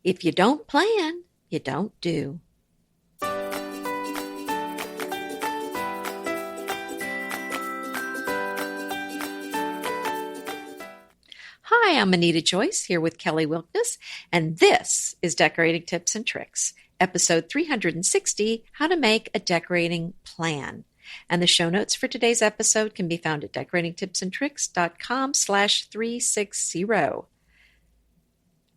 If you don't plan, you don't do. Hi, I'm Anita Joyce here with Kelly Wilkness, and this is Decorating Tips and Tricks, episode 360, How to Make a Decorating Plan. And the show notes for today's episode can be found at decoratingtipsandtricks.com/360.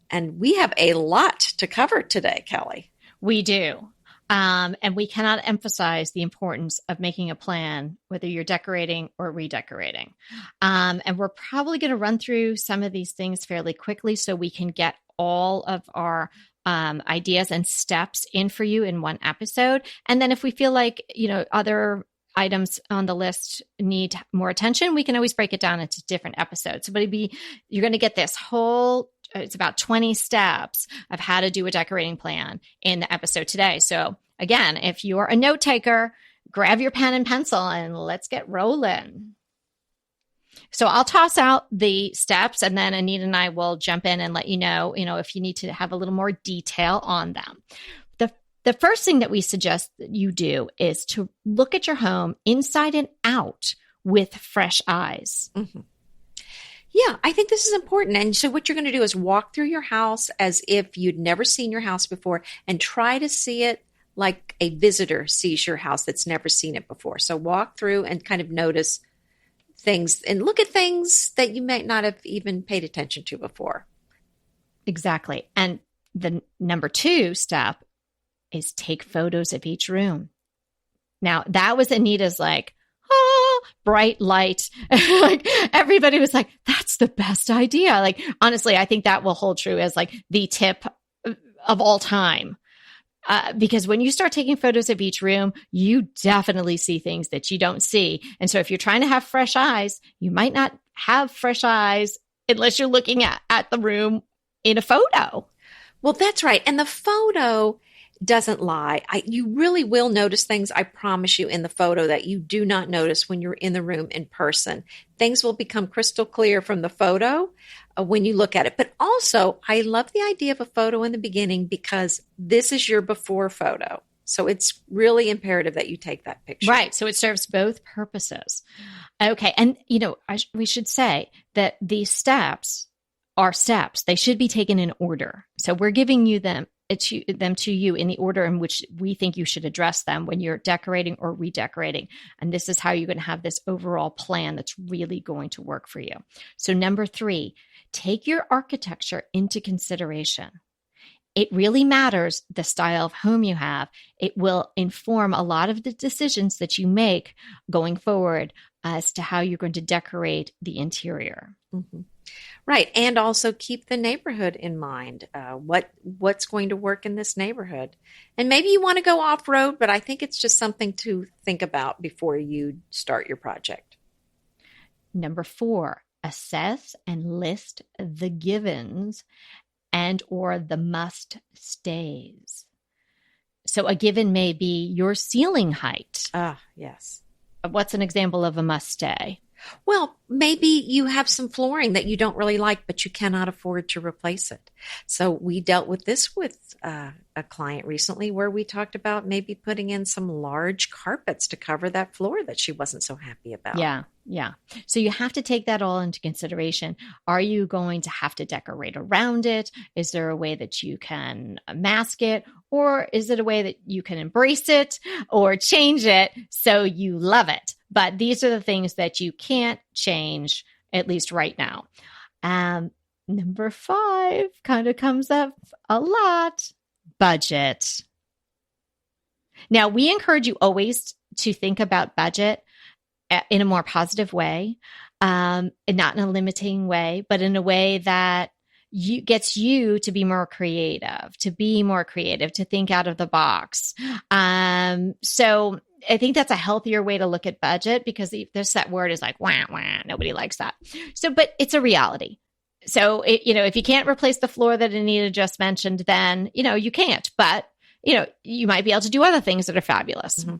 And we have a lot to cover today, Kelly. We do. And we cannot emphasize the importance of making a plan, whether you're decorating or redecorating. And we're probably going to run through some of these things fairly quickly so we can get all of our ideas and steps in for you in one episode. And then if we feel like, other items on the list need more attention, we can always break it down into different episodes. But you're going to get this whole it's about 20 steps of how to do a decorating plan in the episode today. So again, if you're a note taker, grab your pen and pencil and let's get rolling. So I'll toss out the steps and then Anita and I will jump in and let you know, if you need to have a little more detail on them. The first thing that we suggest that you do is to look at your home inside and out with fresh eyes. Mm-hmm. Yeah, I think this is important. And so what you're going to do is walk through your house as if you'd never seen your house before and try to see it like a visitor sees your house that's never seen it before. So walk through and kind of notice things and look at things that you might not have even paid attention to before. Exactly. And the number 2 step is take photos of each room. Now, that was Anita's bright light. Like everybody was like, that's the best idea. Like, honestly, I think that will hold true as the tip of all time. Because when you start taking photos of each room, you definitely see things that you don't see. And so if you're trying to have fresh eyes, you might not have fresh eyes unless you're looking at the room in a photo. Well, that's right. And the photo doesn't lie. You really will notice things, I promise you, in the photo that you do not notice when you're in the room in person. Things will become crystal clear from the photo when you look at it. But also, I love the idea of a photo in the beginning because this is your before photo. So it's really imperative that you take that picture. Right. So it serves both purposes. Okay. And, we should say that these steps are steps. They should be taken in order. So we're giving you them to you in the order in which we think you should address them when you're decorating or redecorating. And this is how you're going to have this overall plan that's really going to work for you. So number 3, take your architecture into consideration. It really matters the style of home you have. It will inform a lot of the decisions that you make going forward as to how you're going to decorate the interior. Mm-hmm. Right. And also keep the neighborhood in mind. What's going to work in this neighborhood? And maybe you want to go off-road, but I think it's just something to think about before you start your project. Number 4, assess and list the givens and or the must-stays. So a given may be your ceiling height. Ah, yes. What's an example of a must-stay? Well, maybe you have some flooring that you don't really like, but you cannot afford to replace it. So we dealt with this with a client recently where we talked about maybe putting in some large carpets to cover that floor that she wasn't so happy about. Yeah. So you have to take that all into consideration. Are you going to have to decorate around it? Is there a way that you can mask it? Or is it a way that you can embrace it or change it so you love it? But these are the things that you can't change, at least right now. Number 5 kind of comes up a lot. Budget. Now, we encourage you always to think about budget in a more positive way, and not in a limiting way, but in a way that gets you to be more creative, to think out of the box. So I think that's a healthier way to look at budget because there's that word is like, wah, wah, nobody likes that. So, but it's a reality. So, if you can't replace the floor that Anita just mentioned, then, you can't, but, you might be able to do other things that are fabulous. Mm-hmm.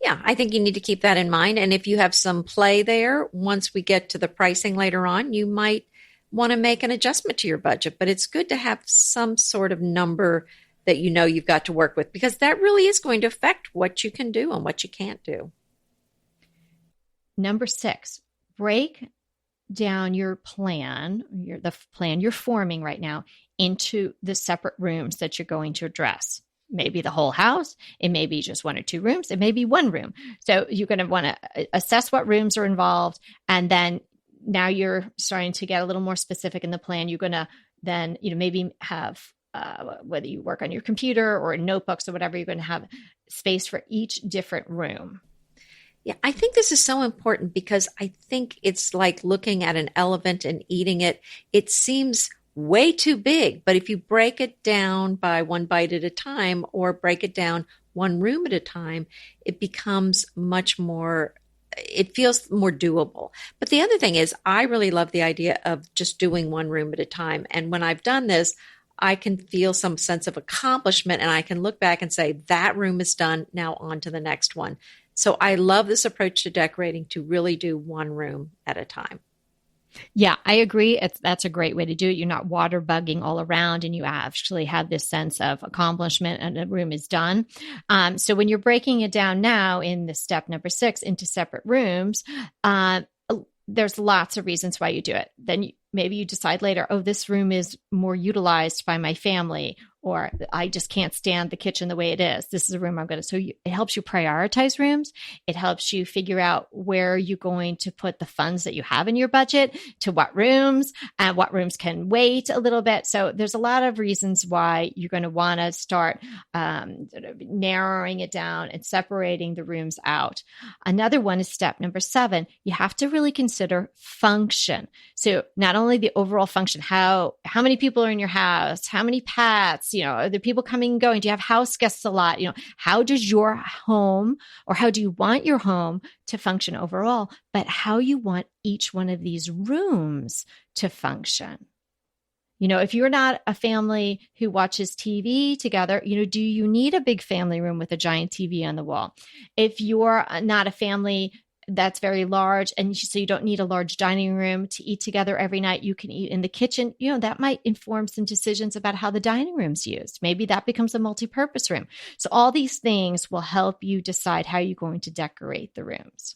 Yeah, I think you need to keep that in mind. And if you have some play there, once we get to the pricing later on, you might want to make an adjustment to your budget. But it's good to have some sort of number that you know you've got to work with, because that really is going to affect what you can do and what you can't do. Number 6, break down your plan, the plan you're forming right now, into the separate rooms that you're going to address. Maybe the whole house. It may be just 1 or 2 rooms. It may be 1 room. So you're going to want to assess what rooms are involved. And then now you're starting to get a little more specific in the plan. You're going to then, maybe have, whether you work on your computer or in notebooks or whatever, you're going to have space for each different room. Yeah, I think this is so important, because I think it's like looking at an elephant and eating it. It seems way too big, but if you break it down by 1 bite at a time, or break it down 1 room at a time, it becomes much more, it feels more doable. But the other thing is, I really love the idea of just doing 1 room at a time. And when I've done this, I can feel some sense of accomplishment, and I can look back and say, that room is done, now on to the next one. So I love this approach to decorating, to really do 1 room at a time. Yeah, I agree. That's a great way to do it. You're not water bugging all around, and you actually have this sense of accomplishment, and the room is done. So when you're breaking it down now in the step number 6 into separate rooms, there's lots of reasons why you do it. Then maybe you decide later, oh, this room is more utilized by my family, or I just can't stand the kitchen the way it is. This is a room I'm going to. So it helps you prioritize rooms. It helps you figure out where you're going to put the funds that you have in your budget, to what rooms, and what rooms can wait a little bit. So there's a lot of reasons why you're going to want to start sort of narrowing it down and separating the rooms out. Another one is step number 7. You have to really consider function. So not only the overall function, how many people are in your house, how many pets, are there people coming and going? Do you have house guests a lot? How does your home, or how do you want your home to function overall, but how you want each one of these rooms to function. If you're not a family who watches TV together, do you need a big family room with a giant TV on the wall? If you're not a family that's very large, and so you don't need a large dining room to eat together every night, you can eat in the kitchen, that might inform some decisions about how the dining room's used. Maybe that becomes a multi-purpose room. So all these things will help you decide how you're going to decorate the rooms.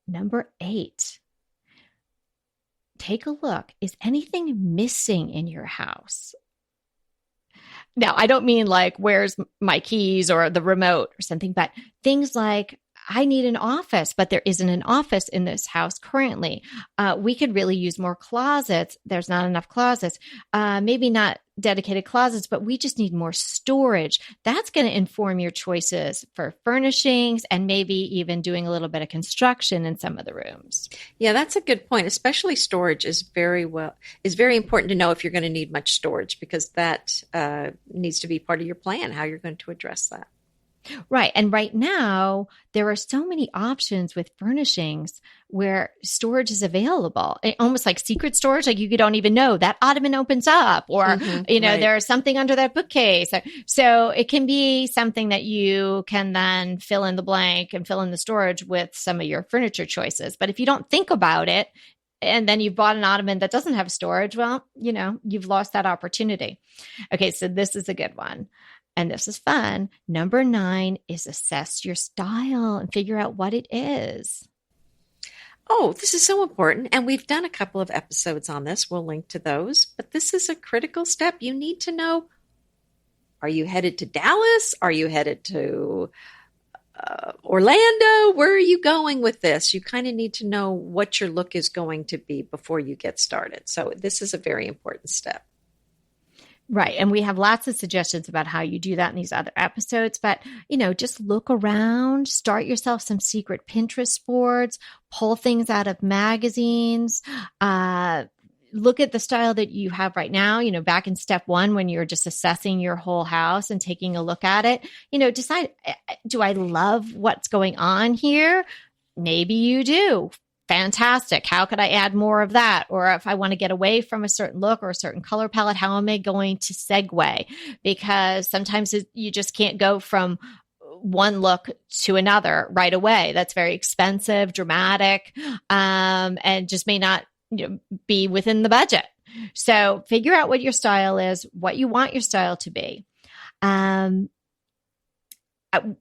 Number 8, take a look. Is anything missing in your house? Now, I don't mean like, where's my keys or the remote or something, but things like, I need an office, but there isn't an office in this house currently. We could really use more closets. There's not enough closets. Maybe not dedicated closets, but we just need more storage. That's going to inform your choices for furnishings, and maybe even doing a little bit of construction in some of the rooms. Yeah, that's a good point. Especially storage is very important to know if you're going to need much storage, because that needs to be part of your plan, how you're going to address that. Right. And right now, there are so many options with furnishings where storage is available, almost like secret storage. Like, you don't even know that ottoman opens up, or, right, there's something under that bookcase. So it can be something that you can then fill in the blank and fill in the storage with some of your furniture choices. But if you don't think about it, and then you've bought an ottoman that doesn't have storage, well, you've lost that opportunity. Okay. So this is a good one. And this is fun. Number 9 is assess your style and figure out what it is. Oh, this is so important. And we've done a couple of episodes on this. We'll link to those. But this is a critical step. You need to know, are you headed to Dallas? Are you headed to Orlando? Where are you going with this? You kind of need to know what your look is going to be before you get started. So this is a very important step. Right. And we have lots of suggestions about how you do that in these other episodes. But, just look around, start yourself some secret Pinterest boards, pull things out of magazines, look at the style that you have right now, back in step 1, when you're just assessing your whole house and taking a look at it, decide, do I love what's going on here? Maybe you do. Fantastic. How could I add more of that? Or if I want to get away from a certain look or a certain color palette, how am I going to segue? Because sometimes you just can't go from one look to another right away. That's very expensive, dramatic, and just may not be within the budget. So figure out what your style is, what you want your style to be.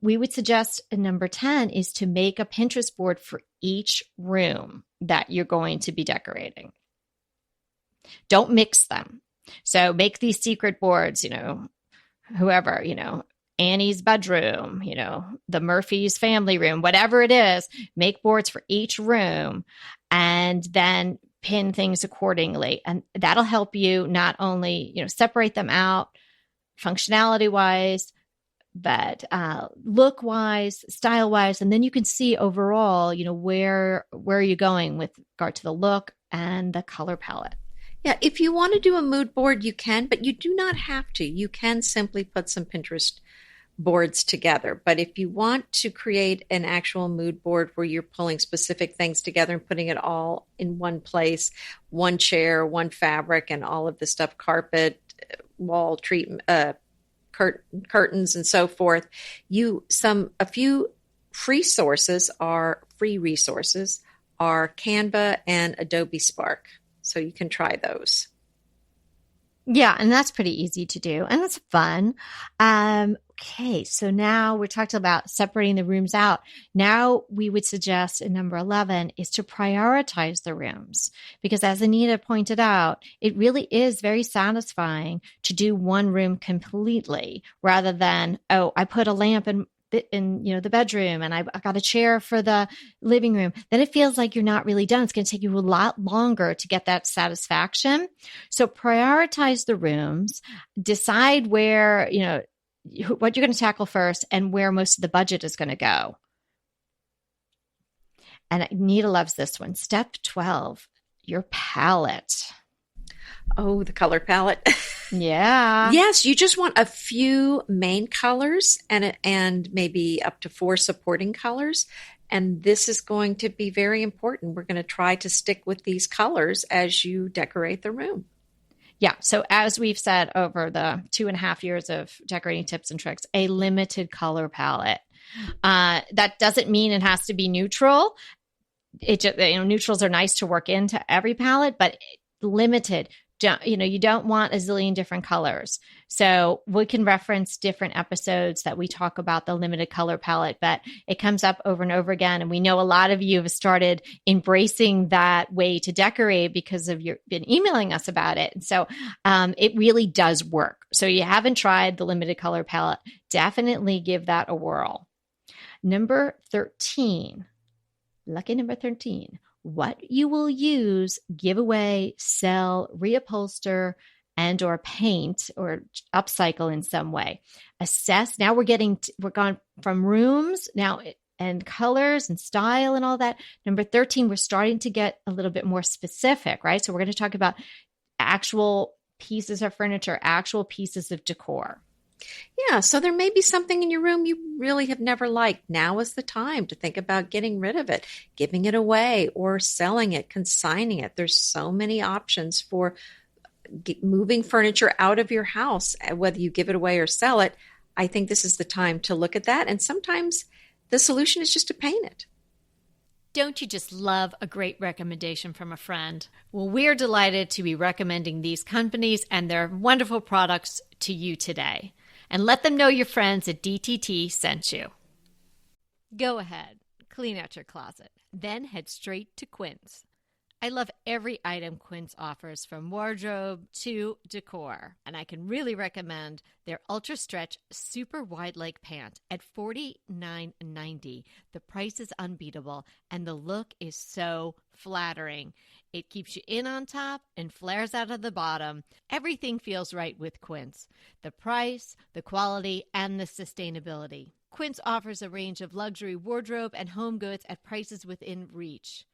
We would suggest number 10 is to make a Pinterest board for each room that you're going to be decorating. Don't mix them. So make these secret boards, whoever, Annie's bedroom, the Murphy's family room, whatever it is, make boards for each room and then pin things accordingly. And that'll help you not only, separate them out functionality wise, but look wise, style wise, and then you can see overall, where you're going with regard to the look and the color palette. Yeah, if you want to do a mood board, you can, but you do not have to. You can simply put some Pinterest boards together. But if you want to create an actual mood board where you're pulling specific things together and putting it all in one place, one chair, one fabric, and all of the stuff, carpet, wall treatment, curtains and so forth, a few free resources are Canva and Adobe Spark. So you can try those. Yeah, and that's pretty easy to do, and it's fun. Okay, so now we're talking about separating the rooms out. Now we would suggest in number 11 is to prioritize the rooms, because as Anita pointed out, it really is very satisfying to do one room completely rather than, I put a lamp in the bedroom and I got a chair for the living room. Then it feels like you're not really done. It's going to take you a lot longer to get that satisfaction. So prioritize the rooms, decide where, what you're going to tackle first and where most of the budget is going to go. And Anita loves this one. Step 12, your palette. Oh, the color palette. Yeah. Yes, you just want a few main colors and maybe up to 4 supporting colors. And this is going to be very important. We're going to try to stick with these colors as you decorate the room. Yeah. So as we've said over the 2.5 years of decorating tips and tricks, a limited color palette. That doesn't mean it has to be neutral. It just, neutrals are nice to work into every palette, but limited. You don't want a zillion different colors. So we can reference different episodes that we talk about the limited color palette, but it comes up over and over again. And we know a lot of you have started embracing that way to decorate because of you've been emailing us about it. And so it really does work. So you haven't tried the limited color palette, definitely give that a whirl. Number 13, lucky number 13. What you will use, give away, sell, reupholster, and or paint or upcycle in some way. Assess. Now we're gone from rooms now and colors and style and all that. Number 13, we're starting to get a little bit more specific, right? So we're going to talk about actual pieces of furniture, actual pieces of decor. Yeah, so there may be something in your room you really have never liked. Now is the time to think about getting rid of it, giving it away, or selling it, consigning it. There's so many options for moving furniture out of your house, whether you give it away or sell it. I think this is the time to look at that. And sometimes the solution is just to paint it. Don't you just love a great recommendation from a friend? Well, we're delighted to be recommending these companies and their wonderful products to you today. And let them know your friends at DTT sent you. Go ahead, clean out your closet, then head straight to Quince. I love every item Quince offers, from wardrobe to decor, and I can really recommend their Ultra Stretch Super Wide Leg Pant at $49.90. The price is unbeatable, and the look is so flattering. It keeps you in on top and flares out of the bottom. Everything feels right with Quince. The price, the quality, and the sustainability. Quince offers a range of luxury wardrobe and home goods at prices within reach.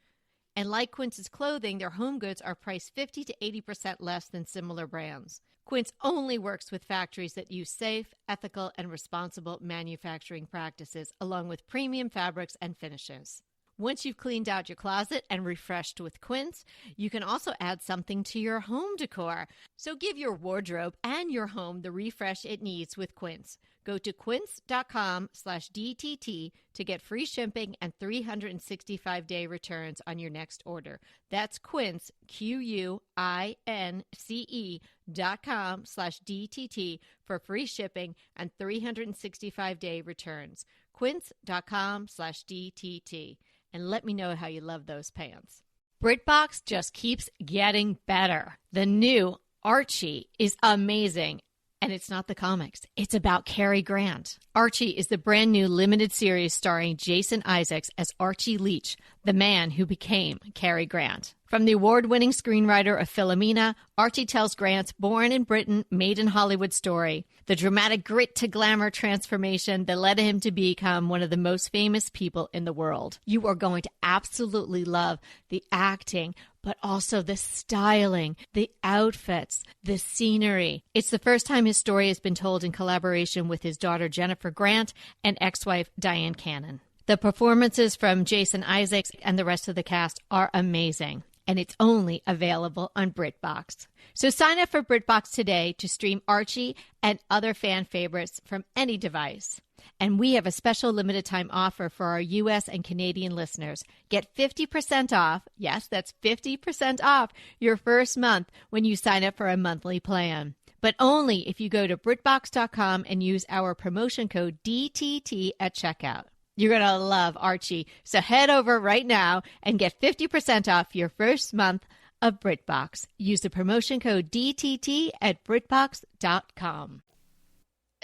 And like Quince's clothing, their home goods are priced 50 to 80% less than similar brands. Quince only works with factories that use safe, ethical, and responsible manufacturing practices, along with premium fabrics and finishes. Once you've cleaned out your closet and refreshed with Quince, you can also add something to your home decor. So give your wardrobe and your home the refresh it needs with Quince. Go to quince.com/DTT to get free shipping and 365-day returns on your next order. That's Quince, QUINCE.com/DTT for free shipping and 365-day returns. Quince.com/DTT. And let me know how you love those pants. BritBox just keeps getting better. The new Archie is amazing. And it's not the comics. It's about Cary Grant. Archie is the brand new limited series starring Jason Isaacs as Archie Leach, the man who became Cary Grant. From the award-winning screenwriter of Philomena, Archie tells Grant's born in Britain, made in Hollywood story, the dramatic grit to glamour transformation that led him to become one of the most famous people in the world. You are going to absolutely love the acting, but also the styling, the outfits, the scenery. It's the first time his story has been told in collaboration with his daughter Jennifer Grant and ex-wife Diane Cannon. The performances from Jason Isaacs and the rest of the cast are amazing, and it's only available on BritBox. So sign up for BritBox today to stream Archie and other fan favorites from any device. And we have a special limited time offer for our U.S. and Canadian listeners. Get 50% off, yes, that's 50% off your first month when you sign up for a monthly plan. But only if you go to BritBox.com and use our promotion code DTT at checkout. You're going to love Archie. So head over right now and get 50% off your first month of BritBox. Use the promotion code DTT at BritBox.com.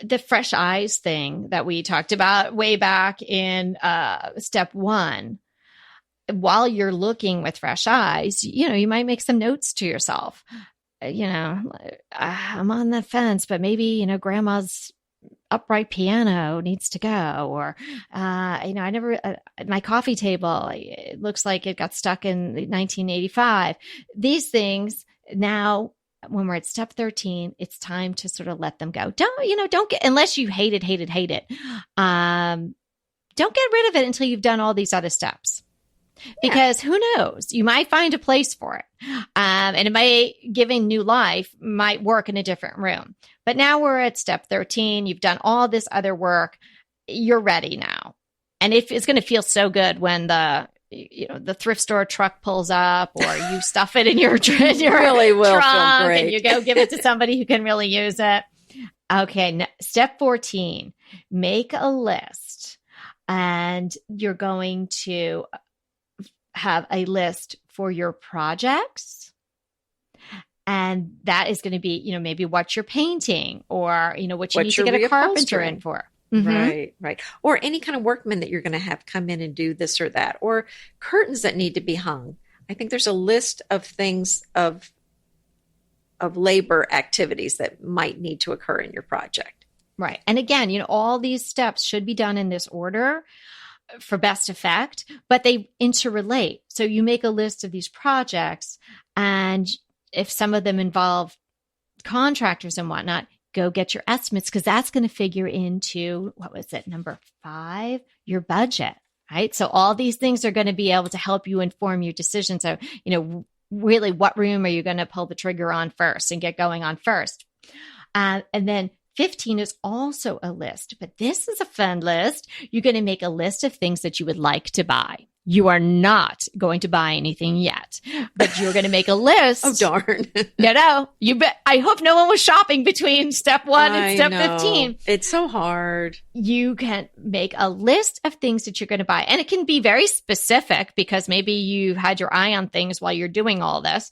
The fresh eyes thing that we talked about way back in step 1, while you're looking with fresh eyes, you might make some notes to yourself. I'm on the fence, but maybe, grandma's upright piano needs to go, or I never my coffee table, it looks like it got stuck in 1985. These things now, when we're at step 13, it's time to sort of let them go. Don't get, unless you hate it, don't get rid of it until you've done all these other steps. Because who knows, you might find a place for it. And it might, giving new life, might work in a different room. But now we're at step 13. You've done all this other work. You're ready now. And it's going to feel so good when the thrift store truck pulls up, or you stuff it in your really will trunk feel great. And you go give it to somebody who can really use it. Okay. Step 14, make a list, and you're going to have a list for your projects. And that is going to be, maybe what you're painting, or, what you need to get a carpenter in for. Mm-hmm. Right. Or any kind of workman that you're going to have come in and do this or that, or curtains that need to be hung. I think there's a list of things of labor activities that might need to occur in your project. Right. And again, all these steps should be done in this order for best effect, but they interrelate. So you make a list of these projects, and if some of them involve contractors and whatnot, go get your estimates, because that's going to figure into, number 5, your budget, right? So all these things are going to be able to help you inform your decision. So, really, what room are you going to pull the trigger on first and get going on first? And then 15 is also a list, but this is a fun list. You're going to make a list of things that you would like to buy. You are not going to buy anything yet, but you're going to make a list. Oh, darn. No, you bet. I hope no one was shopping between step 1 and step 15. It's so hard. You can make a list of things that you're going to buy. And it can be very specific, because maybe you had your eye on things while you're doing all this.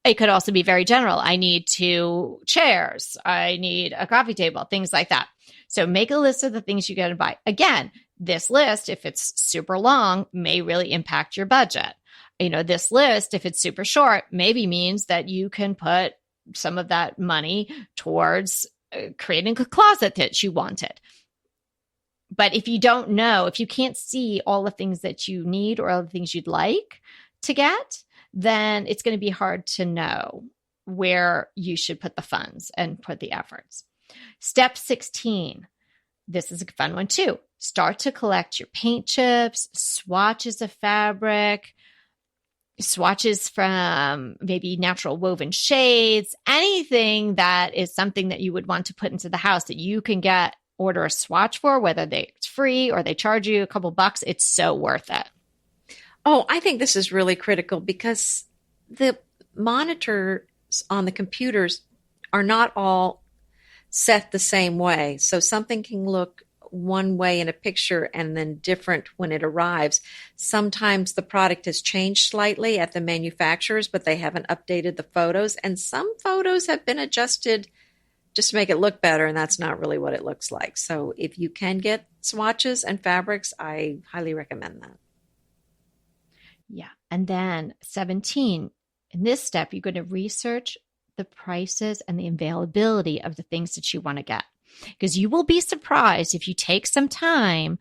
It could also be very general. I need 2 chairs. I need a coffee table, things like that. So make a list of the things you're going to buy. Again, this list, if it's super long, may really impact your budget. This list, if it's super short, maybe means that you can put some of that money towards creating a closet that you wanted. But if you don't know, if you can't see all the things that you need or all the things you'd like to get, then it's going to be hard to know where you should put the funds and put the efforts. Step 16, this is a fun one too. Start to collect your paint chips, swatches of fabric, swatches from maybe natural woven shades, anything that is something that you would want to put into the house that you can order a swatch for, whether it's free or they charge you a couple bucks. It's so worth it. Oh, I think this is really critical because the monitors on the computers are not all set the same way. So something can look one way in a picture and then different when it arrives. Sometimes the product has changed slightly at the manufacturers, but they haven't updated the photos. And some photos have been adjusted just to make it look better, and that's not really what it looks like. So if you can get swatches and fabrics, I highly recommend that. Yeah. And then 17, in this step, you're going to research the prices and the availability of the things that you want to get. Because you will be surprised if you take some time.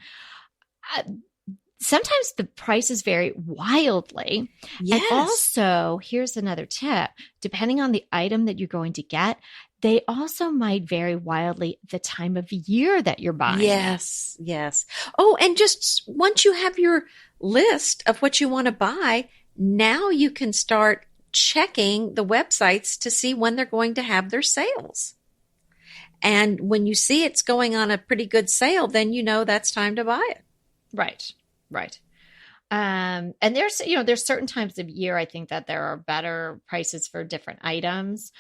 Sometimes the prices vary wildly. Yes. And also, here's another tip. Depending on the item that you're going to get, they also might vary wildly the time of year that you're buying. Yes, yes. Oh, and just once you have your list of what you want to buy, now you can start checking the websites to see when they're going to have their sales. And when you see it's going on a pretty good sale, then you know that's time to buy it. Right, right. And there's certain times of year, I think that there are better prices for different items.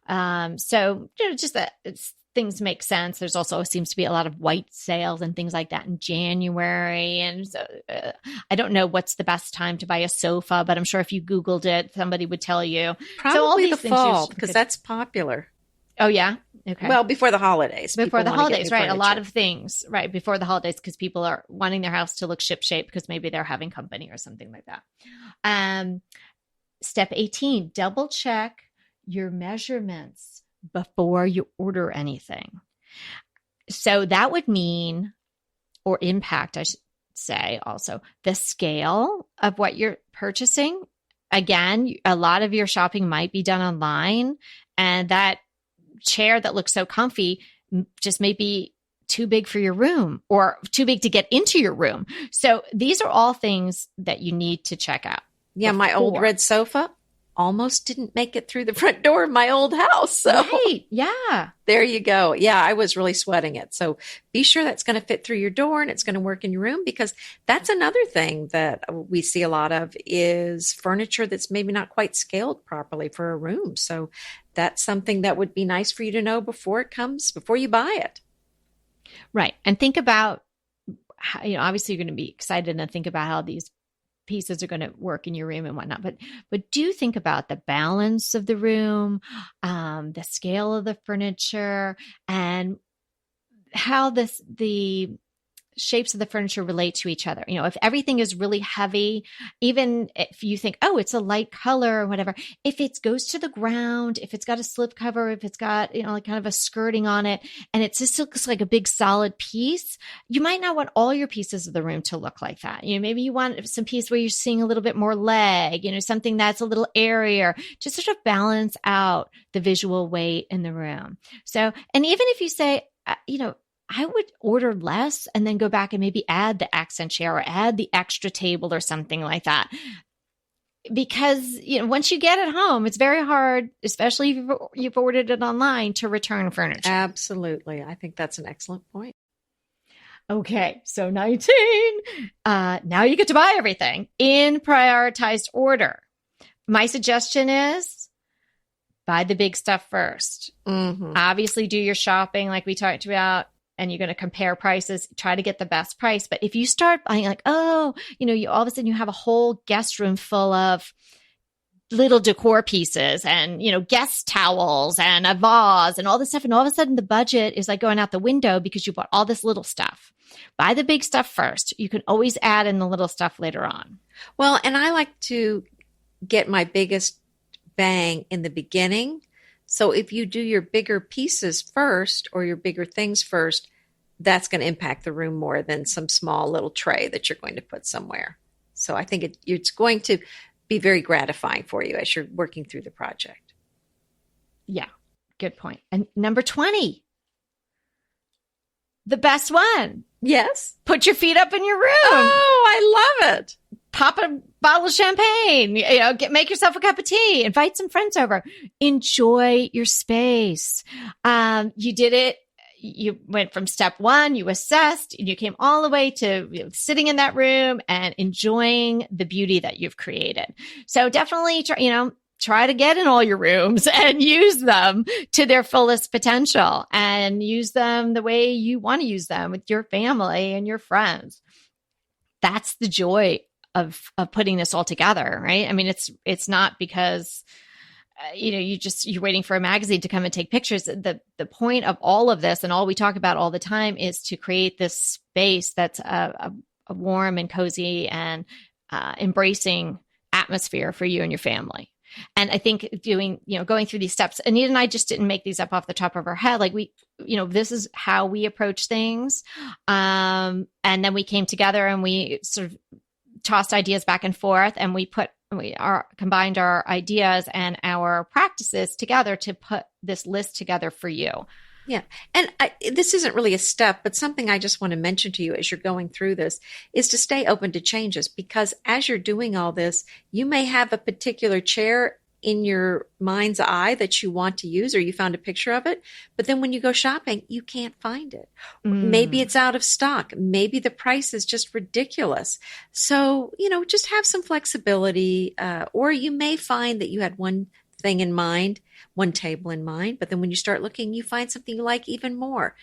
So, just that things make sense. There's also seems to be a lot of white sales and things like that in January. And so I don't know what's the best time to buy a sofa, but I'm sure if you Googled it, somebody would tell you. Probably the fall, because that's popular. Oh, yeah? Okay. Well, before the holidays. Before the holidays, right. A lot of things, right. Before the holidays, because people are wanting their house to look shipshape because maybe they're having company or something like that. Step 18, double check your measurements before you order anything. So that would mean, or impact, I should say also, the scale of what you're purchasing. Again, a lot of your shopping might be done online, and that chair that looks so comfy just may be too big for your room or too big to get into your room. So these are all things that you need to check out. Yeah, my old red sofa almost didn't make it through the front door of my old house. So right. Yeah. There you go. Yeah, I was really sweating it. So be sure that's going to fit through your door and it's going to work in your room, because that's another thing that we see a lot of is furniture that's maybe not quite scaled properly for a room. So that's something that would be nice for you to know before you buy it. Right. And think about how, obviously you're going to be excited and think about how these pieces are going to work in your room and whatnot, but do think about the balance of the room, the scale of the furniture, and how the shapes of the furniture relate to each other. If everything is really heavy, even if you think, oh, it's a light color or whatever, if it goes to the ground, if it's got a slip cover, if it's got, like kind of a skirting on it, and it just looks like a big solid piece, you might not want all your pieces of the room to look like that. Maybe you want some piece where you're seeing a little bit more leg, something that's a little airier, just sort of balance out the visual weight in the room. So, and even if you say, I would order less and then go back and maybe add the accent chair or add the extra table or something like that. Because, once you get it home, it's very hard, especially if you've ordered it online, to return furniture. Absolutely. I think that's an excellent point. Okay. So 19, now you get to buy everything in prioritized order. My suggestion is buy the big stuff first. Mm-hmm. Obviously do your shopping like we talked about, and you're going to compare prices, try to get the best price. But if you start buying you all of a sudden you have a whole guest room full of little decor pieces and, guest towels and a vase and all this stuff. And all of a sudden the budget is like going out the window because you bought all this little stuff. Buy the big stuff first. You can always add in the little stuff later on. Well, and I like to get my biggest bang in the beginning. So if you do your bigger pieces first or your bigger things first, that's going to impact the room more than some small little tray that you're going to put somewhere. So I think it's going to be very gratifying for you as you're working through the project. Yeah, good point. And number 20, the best one. Yes. Put your feet up in your room. Oh, I love it. Pop a bottle of champagne, make yourself a cup of tea, invite some friends over, enjoy your space. You did it. You went from step one, you assessed, and you came all the way to sitting in that room and enjoying the beauty that you've created. So definitely try to get in all your rooms and use them to their fullest potential and use them the way you want to use them with your family and your friends. That's the joy of putting this all together, right? I mean, it's not because, you're waiting for a magazine to come and take pictures. The point of all of this and all we talk about all the time is to create this space that's a warm and cozy and embracing atmosphere for you and your family. And I think going through these steps, Anita and I just didn't make these up off the top of our head. Like this is how we approach things. And then we came together and we sort of tossed ideas back and forth, and we combined our ideas and our practices together to put this list together for you. Yeah. And this isn't really a step, but something I just want to mention to you as you're going through this is to stay open to changes, because as you're doing all this, you may have a particular chair in your mind's eye that you want to use, or you found a picture of it. But then when you go shopping, you can't find it. Maybe it's out of stock. Maybe the price is just ridiculous. So, just have some flexibility. Or you may find that you had one thing in mind, one table in mind, but then when you start looking, you find something you like even more.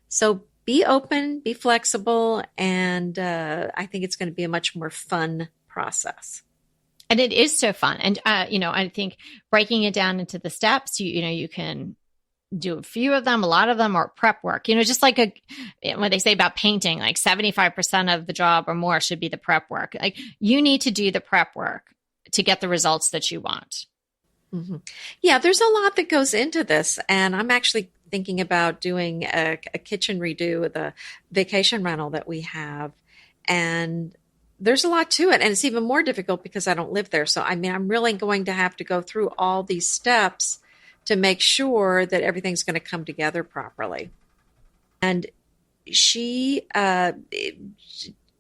So be open, be flexible, and I think it's going to be a much more fun process. And it is so fun. And, I think breaking it down into the steps, you can do a few of them. A lot of them are prep work, just like when they say about painting, like 75% of the job or more should be the prep work. Like you need to do the prep work to get the results that you want. Mm-hmm. Yeah, there's a lot that goes into this. And I'm actually thinking about doing a kitchen redo of the vacation rental that we have. And there's a lot to it. And it's even more difficult because I don't live there. So, I'm really going to have to go through all these steps to make sure that everything's going to come together properly. And she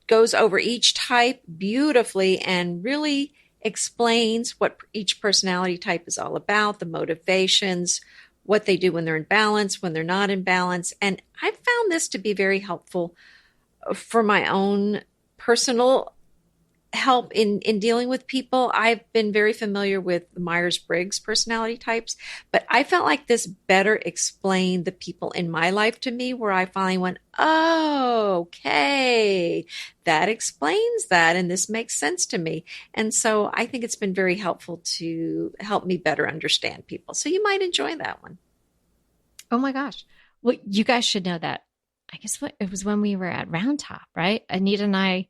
goes over each type beautifully and really explains what each personality type is all about, the motivations, what they do when they're in balance, when they're not in balance. And I found this to be very helpful for my own personal help in dealing with people. I've been very familiar with the Myers-Briggs personality types, but I felt like this better explained the people in my life to me, where I finally went, oh, okay, that explains that, and this makes sense to me. And so I think it's been very helpful to help me better understand people. So you might enjoy that one. Oh my gosh. Well, you guys should know that. I guess it was when we were at Round Top, right? Anita and I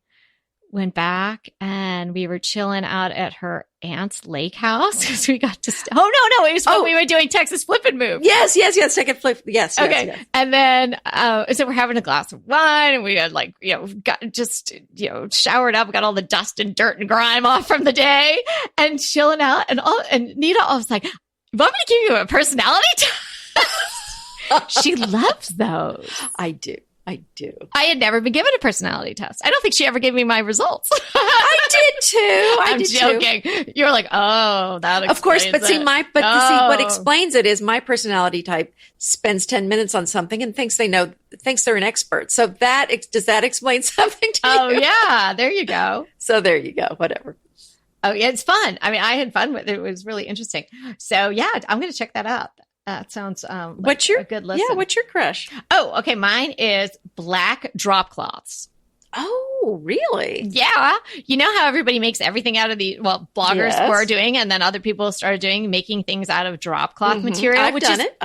went back and we were chilling out at her aunt's lake house because we got to no, it was when we were doing Texas Flip and Move. Yes, take a flip. Yes. Okay. Yes. And then so we're having a glass of wine and we had showered up, got all the dust and dirt and grime off from the day and chilling out, and Nita was like, "You want me to give you a personality test?" She loves those. I do. I had never been given a personality test. I don't think she ever gave me my results. I did too. I'm joking. You're like, oh, that explains of course, but it. see, what explains it is my personality type spends 10 minutes on something and thinks they're an expert. So does that explain something to you? Oh yeah, there you go. So there you go. Whatever. Oh yeah, it's fun. I had fun with it. It was really interesting. So yeah, I'm going to check that out. That sounds like a good listen. Yeah, what's your crush? Oh, okay. Mine is black drop cloths. Oh, really? Yeah. You know how everybody makes everything out of bloggers were doing, and then other people started making things out of drop cloth material. I've done it.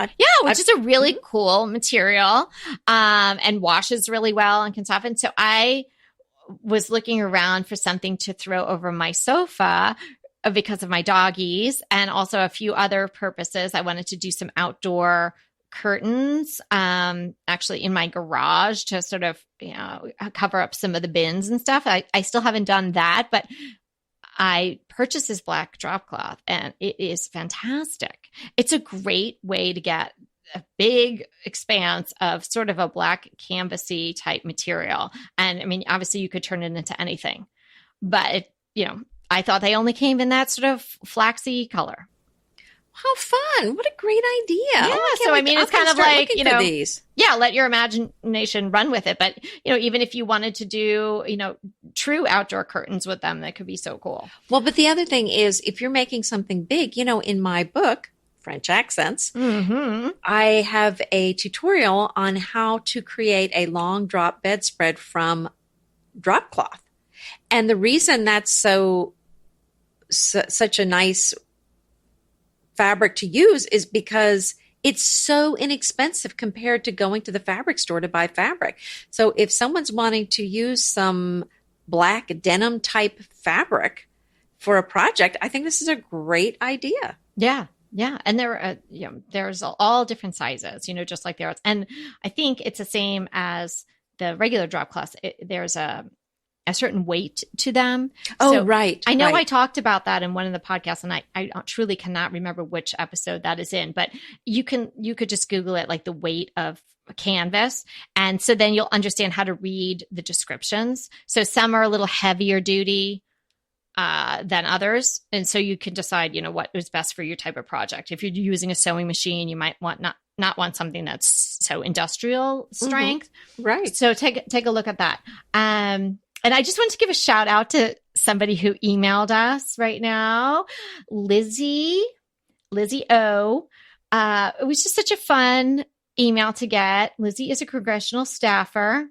Which is a really cool material and washes really well and can soften. So I was looking around for something to throw over my sofa because of my doggies and also a few other purposes. I wanted to do some outdoor curtains, actually in my garage to sort of, cover up some of the bins and stuff. I still haven't done that, but I purchased this black drop cloth and it is fantastic. It's a great way to get a big expanse of sort of a black canvasy type material. And I mean, obviously you could turn it into anything, but I thought they only came in that sort of flaxy color. How fun. What a great idea. Yeah. So, I mean, it's kind of like, these. Yeah, let your imagination run with it. But, even if you wanted to do, true outdoor curtains with them, that could be so cool. Well, but the other thing is, if you're making something big, in my book, French Accents, I have a tutorial on how to create a long drop bedspread from drop cloth. And the reason that's such a nice fabric to use is because it's so inexpensive compared to going to the fabric store to buy fabric. So if someone's wanting to use some black denim type fabric for a project, I think this is a great idea. Yeah. Yeah. And there's all different sizes, just like there is. And I think it's the same as the regular drop cloths. There's a certain weight to them. Oh, so right. I know right. I talked about that in one of the podcasts, and I truly cannot remember which episode that is in, but you could just Google it, like the weight of a canvas. And so then you'll understand how to read the descriptions. So some are a little heavier duty than others. And so you can decide, what is best for your type of project. If you're using a sewing machine, you might not want something that's so industrial strength. Right. So take a look at that. And I just want to give a shout out to somebody who emailed us right now, Lizzie O. It was just such a fun email to get. Lizzie is a congressional staffer.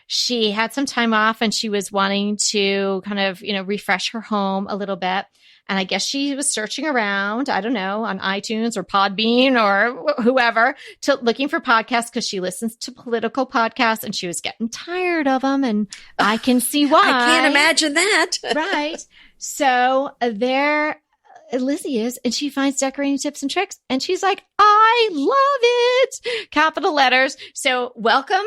She had some time off and she was wanting to kind of, refresh her home a little bit. And I guess she was searching around, I don't know, on iTunes or PodBean or whoever, looking for podcasts because she listens to political podcasts and she was getting tired of them. And I can see why. I can't imagine that. Right. So there Lizzie is, and she finds decorating tips and tricks. And she's like, I love it. Capital letters. So welcome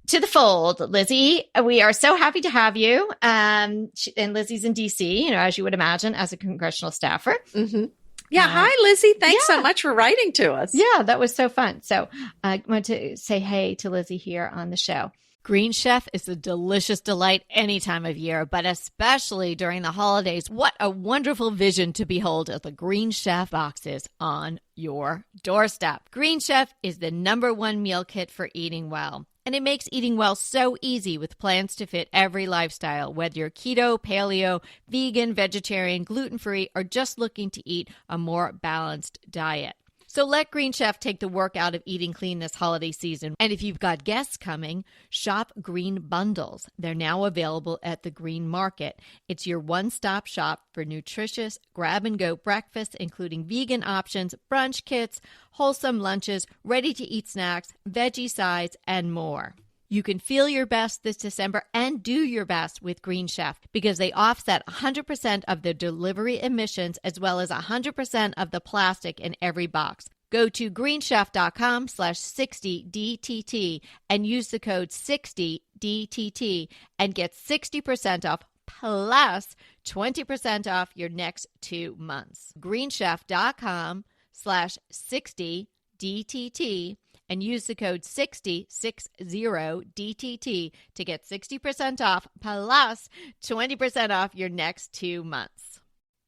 to the fold, Lizzie. We are so happy to have you. And Lizzie's in DC, as you would imagine, as a congressional staffer. Mm-hmm. Yeah. Hi, Lizzie. Thanks so much for writing to us. Yeah, that was so fun. So I want to say hey to Lizzie here on the show. Green Chef is a delicious delight any time of year, but especially during the holidays. What a wonderful vision to behold as the Green Chef boxes on your doorstep. Green Chef is the #1 meal kit for eating well. And it makes eating well so easy with plans to fit every lifestyle, whether you're keto, paleo, vegan, vegetarian, gluten-free, or just looking to eat a more balanced diet. So let Green Chef take the work out of eating clean this holiday season. And if you've got guests coming, shop Green Bundles. They're now available at the Green Market. It's your one-stop shop for nutritious grab-and-go breakfast, including vegan options, brunch kits, wholesome lunches, ready-to-eat snacks, veggie sides, and more. You can feel your best this December and do your best with Green Chef because they offset 100% of the delivery emissions as well as 100% of the plastic in every box. Go to greenchef.com/60DTT and use the code 60DTT and get 60% off plus 20% off your next 2 months. greenchef.com/60DTT and use the code 60DTT to get 60% off plus 20% off your next 2 months.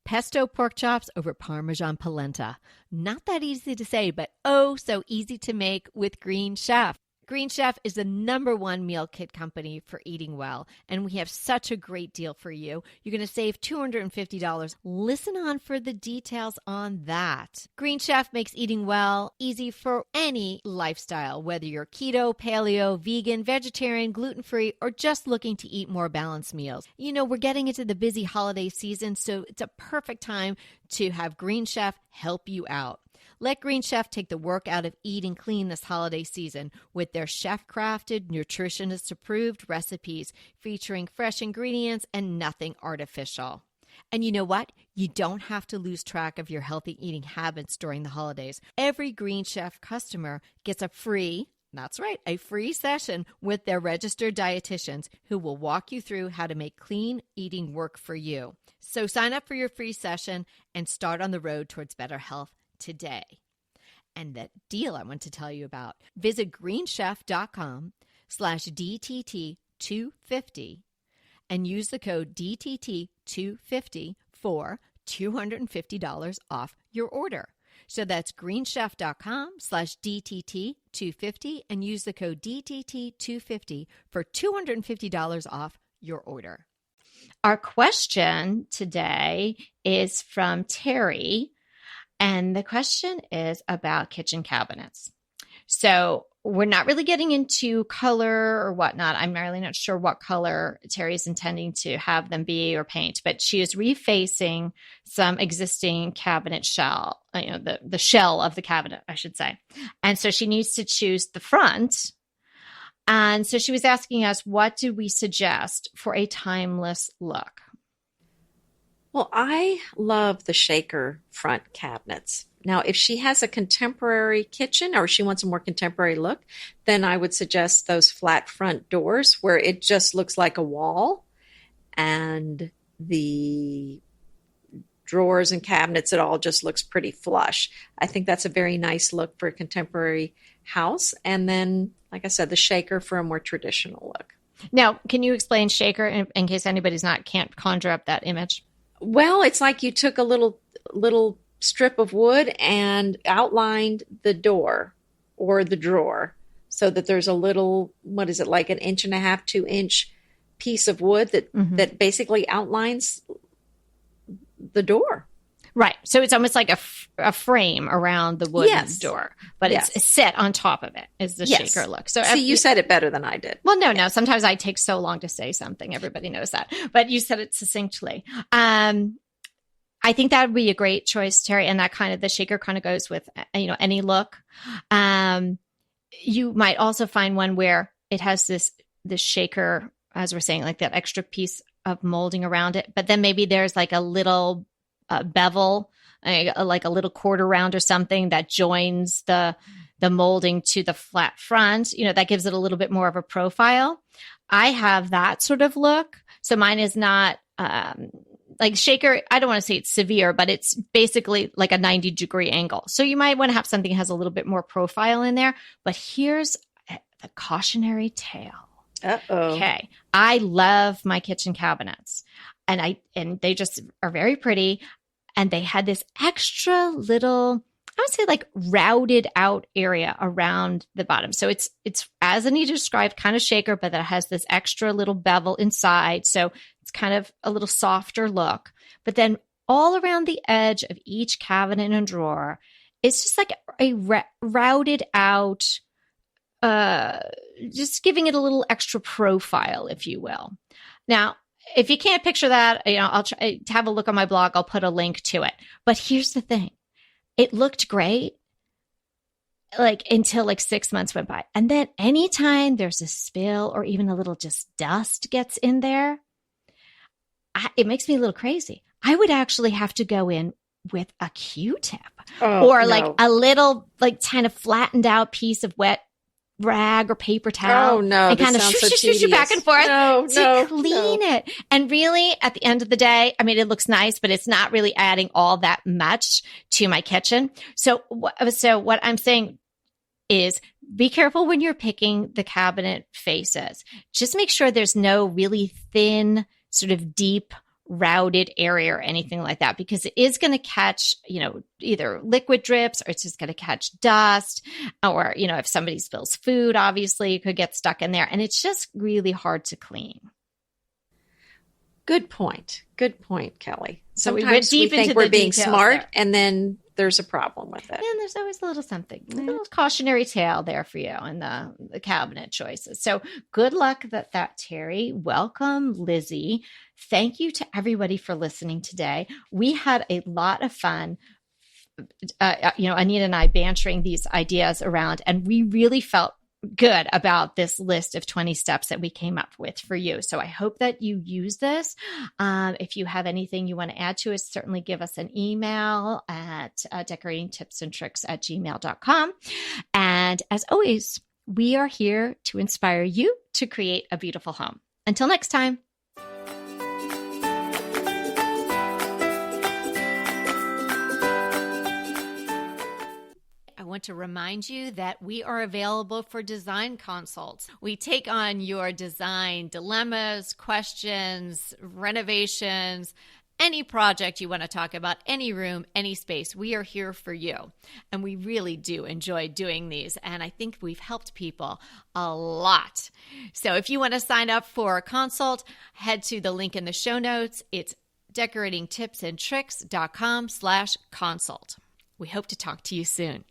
Pesto pork chops over Parmesan polenta. Not that easy to say, but oh so easy to make with Green Chef. Green Chef is the #1 meal kit company for eating well, and we have such a great deal for you. You're going to save $250. Listen on for the details on that. Green Chef makes eating well easy for any lifestyle, whether you're keto, paleo, vegan, vegetarian, gluten-free, or just looking to eat more balanced meals. We're getting into the busy holiday season, so it's a perfect time to have Green Chef help you out. Let Green Chef take the work out of eating clean this holiday season with their chef-crafted, nutritionist-approved recipes featuring fresh ingredients and nothing artificial. And you know what? You don't have to lose track of your healthy eating habits during the holidays. Every Green Chef customer gets a free session with their registered dietitians who will walk you through how to make clean eating work for you. So sign up for your free session and start on the road towards better health today. And that deal I want to tell you about, visit greenchef.com/DTT250 and use the code DTT250 for $250 off your order. So that's greenchef.com/DTT250 and use the code DTT250 for $250 off your order. Our question today is from Terry, and the question is about kitchen cabinets. So we're not really getting into color or whatnot. I'm really not sure what color Terry is intending to have them be or paint, but she is refacing some existing cabinet shell, the shell of the cabinet, I should say. And so she needs to choose the front. And so she was asking us, what do we suggest for a timeless look? Well, I love the shaker front cabinets. Now, if she has a contemporary kitchen or she wants a more contemporary look, then I would suggest those flat front doors where it just looks like a wall, and the drawers and cabinets, it all just looks pretty flush. I think that's a very nice look for a contemporary house. And then, like I said, the shaker for a more traditional look. Now, can you explain shaker in case anybody's can't conjure up that image? Well, it's like you took a little strip of wood and outlined the door or the drawer so that there's a little, what is it, like an 1.5 to 2 inch piece of wood that basically outlines the door. Right. So it's almost like a frame around the wooden door, but it's set on top of it is the shaker look. So see, you said it better than I did. Well, no. Sometimes I take so long to say something. Everybody knows that, but you said it succinctly. I think that would be a great choice, Terry. And that the shaker kind of goes with, any look. You might also find one where it has this shaker, as we're saying, like that extra piece of molding around it. But then maybe there's like a little bevel, like a little quarter round or something that joins the molding to the flat front. That gives it a little bit more of a profile. I have that sort of look. So mine is not, like shaker, I don't want to say it's severe, but it's basically like a 90-degree angle. So you might want to have something that has a little bit more profile in there. But here's the cautionary tale. Uh-oh. Okay. I love my kitchen cabinets, and they just are very pretty. And they had this extra little, I would say like routed out area around the bottom. So it's as Anita described, kind of shaker, but that has this extra little bevel inside. So it's kind of a little softer look. But then all around the edge of each cabinet and drawer, it's just like a routed out, just giving it a little extra profile, if you will. Now, if you can't picture that, I'll try to have a look on my blog. I'll put a link to it. But here's the thing. It looked great until 6 months went by. And then anytime there's a spill or even a little just dust gets in there, it makes me a little crazy. I would actually have to go in with a Q-tip or a little kind of flattened out piece of wet rag or paper towel. Oh no! And kind of shoo back and forth to clean it. And really, at the end of the day, I mean, it looks nice, but it's not really adding all that much to my kitchen. So what I'm saying is, be careful when you're picking the cabinet faces. Just make sure there's no really thin, sort of deep routed area or anything like that, because it is going to catch, either liquid drips or it's just going to catch dust, or, if somebody spills food, obviously it could get stuck in there, and it's just really hard to clean. Good point, Kelly. So sometimes we think we're being smart there. And then there's a problem with it. And there's always a little something, a little cautionary tale there for you in the cabinet choices. So good luck with that, Terry. Welcome, Lizzie. Thank you to everybody for listening today. We had a lot of fun, Anita and I bantering these ideas around, and we really felt good about this list of 20 steps that we came up with for you. So I hope that you use this. If you have anything you want to add to it, certainly give us an email at decoratingtipsandtricks@gmail.com. And as always, we are here to inspire you to create a beautiful home. Until next time. I want to remind you that we are available for design consults. We take on your design dilemmas, questions, renovations, any project you want to talk about, any room, any space. We are here for you. And we really do enjoy doing these. And I think we've helped people a lot. So if you want to sign up for a consult, head to the link in the show notes. It's decoratingtipsandtricks.com/consult. We hope to talk to you soon.